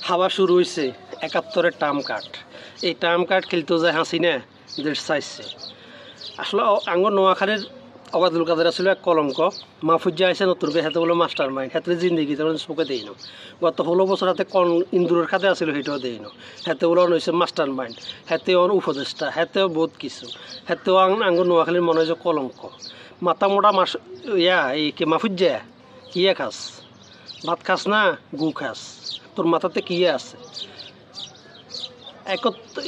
হাওয়া শুরু হয়েছে ৭১-এর টার্ম কার্ড। এই টার্ম কার্ড খেলতে যায় হাসিনা দেশ চাইছে। আসলে আঙ্গ নোয়াখালীর অবাদুল কাদের আসলে এক কলঙ্ক। মাহফুজা আইসে নতুনকে হাতে বলে মাস্টার মাইন্ড, হাতে জিন্দিগি তেমন চোখে দেই না। গত 16 বছর হাতে ইন্দুরের খাতে আসলে সেটাও দেই না। হাতে বলে হয়েছে মাস্টার মাইন্ড, হাতে উপদেষ্টা, হাতেও বহুত কিছু, হাতেও আঙ্গ নোয়াখালীর মনে হয় যে কলঙ্ক। মাথা মোটা এই কে মাহফুজা কিয়া খাস? ভাত খাস না গু খাস? তোর মাথাতে কি আছে?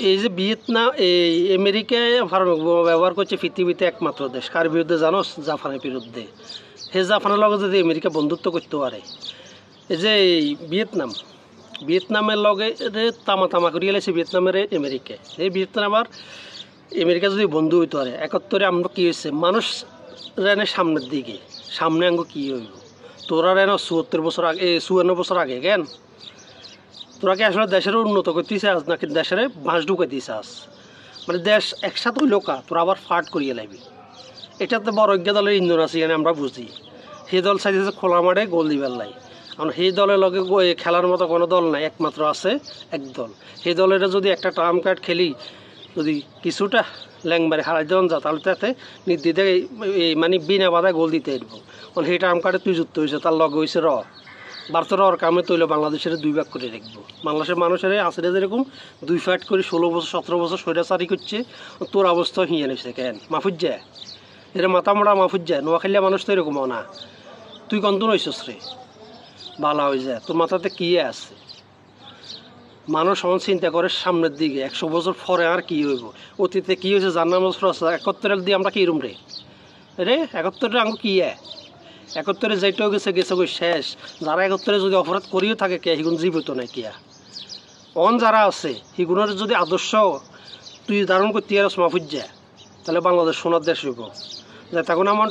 এই যে ভিয়েতনাম, এই আমেরিকায় ব্যবহার করছে পৃথিবীতে একমাত্র দেশ। কার বিরুদ্ধে জানোস? জাপানের বিরুদ্ধে। সে জাপানের লগে যদি আমেরিকা বন্ধুত্ব করতে পারে, এই যে ভিয়েতনামের লগে তামা করিয়ে লাইছে ভিয়েতনামের আমেরিকা। এই ভিয়েতনাম আর আমেরিকা যদি বন্ধু হইতে পারে, ৭১-এ আমরা কী হয়েছে মানুষ রেনে সামনের দিকে, সামনে আঙ্গ কী হইব? তোরা রেন ৭৪ বছর আগে, ৫৪ বছর আগে কেন? তোরা কি আসলে দেশের উন্নত করতে চাস নাকি দেশের বাঁশ ঢুকাইতে চাস? মানে দেশ একসাথে হইল কা, তোরা আবার ফাট করিয়ে লাগবি। এটাতে বড় দলের ইন্ধন আছে এখানে আমরা বুঝি। সেই দল চাইতেছে খোলা মাঠে গোল দিবার লাই। কারণ সেই দলের লগে খেলার মতো কোনো দল নাই, একমাত্র আছে এক দল। সেই দলের যদি একটা টার্ম কার্ড খেলি, যদি কিছুটা ল্যাংবারে হারাই দেওয়া যা, তাহলে তাতে নির্দিতে মানে বিনা বাধায় গোল দিতে পারবো। কারণ সেই টার্ম কার্ডে তুই যুক্ত হয়েছে, তার লগে হয়েছে ভারতের কামে তৈল বাংলাদেশের 2 ভাগ করে রাখবো। বাংলাদেশের মানুষের আসলে যেরকম 2 ফাট করে 16 বছর 17 বছর স্বৈরাচারী করছে, তোর অবস্থা হিয়ে নিচ্ছে কেন? মাহফুজা এটা মাথা মোড়া মাহফুজা, নোয়াখালিয়া মানুষ তো এরকম না। তুই কন্ত নইছস রে? বালা হয়ে যায়, তোর মাথাতে কি আছে? মানুষ সমান চিন্তা করে সামনের দিকে, 100 বছর পরে আর কি হইব, অতীতে কি হয়েছে জানার বছর আছে। ৭১-এর দিয়ে আমরা কি রুম রে ৭১-এর আঙ্গ কি ৭১-এ যেটাও গেছে গই শেষ। যারা ৭১-এ যদি অপরাধ করিও থাকে কে হিগুন জীবিত নাই কিয়া? যারা আছে হিগুনের যদি আদর্শ তুই ধারণ করতে পারস মাহফুজা, তাহলে বাংলাদেশ সোনার দেশ হইব। যে তখন আমার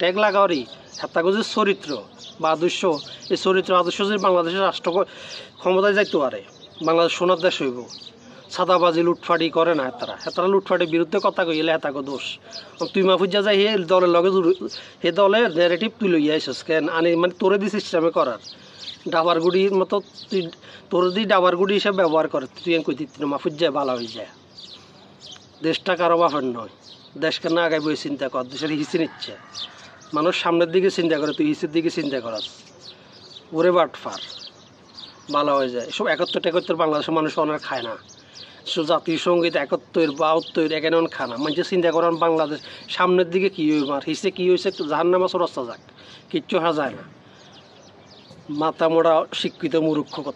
ট্যাগ লাগাওয়ারই তাকে যে চরিত্র বা আদর্শ, এই চরিত্র আদর্শ যদি বাংলাদেশের রাষ্ট্র ক্ষমতায় যাইতে পারে, বাংলাদেশ সোনার দেশ হইব। সাদাবাজি লুটফাটি করে না হেতারা লুটফাটির বিরুদ্ধে কথা কইলে হেতাকে দোষ। তুই মাহফুজা যাই হে দলের লগে হে দলের ন্যারেটিভ তুই লইয়া আইসস কেন? আনি মানে তোরে দি সিস্টেমে করার ডাবার গুড়ির মতো তুই তোর দি ডাবার গুড়ি হিসেবে ব্যবহার করে তুই কই দিত মাহফুজা ভালো হয়ে যায়। দেশটা কারো বাপের নয়, দেশকে না আগাই বই চিন্তা কর। দেশের হিসি নিচ্ছে মানুষ সামনের দিকে চিন্তা করে, তুই হিসের দিকে চিন্তা করাস। ওরে বাটফার ভালো হয়ে যায়। এসব ৭১-৭১ বাংলাদেশের মানুষ অনেক খায় না। জাতীয় সঙ্গীত ৭১-৭২ এখানে খানা মানুষের চিন্তা করেন বাংলাদেশ সামনের দিকে কী হইব, আর হিসে কী হয়েছে একটু জাহান্নামে রাস্তা যাক, কিচ্ছু হারা যায় না। মাথা মোড়া শিক্ষিত মূর্খ কথা।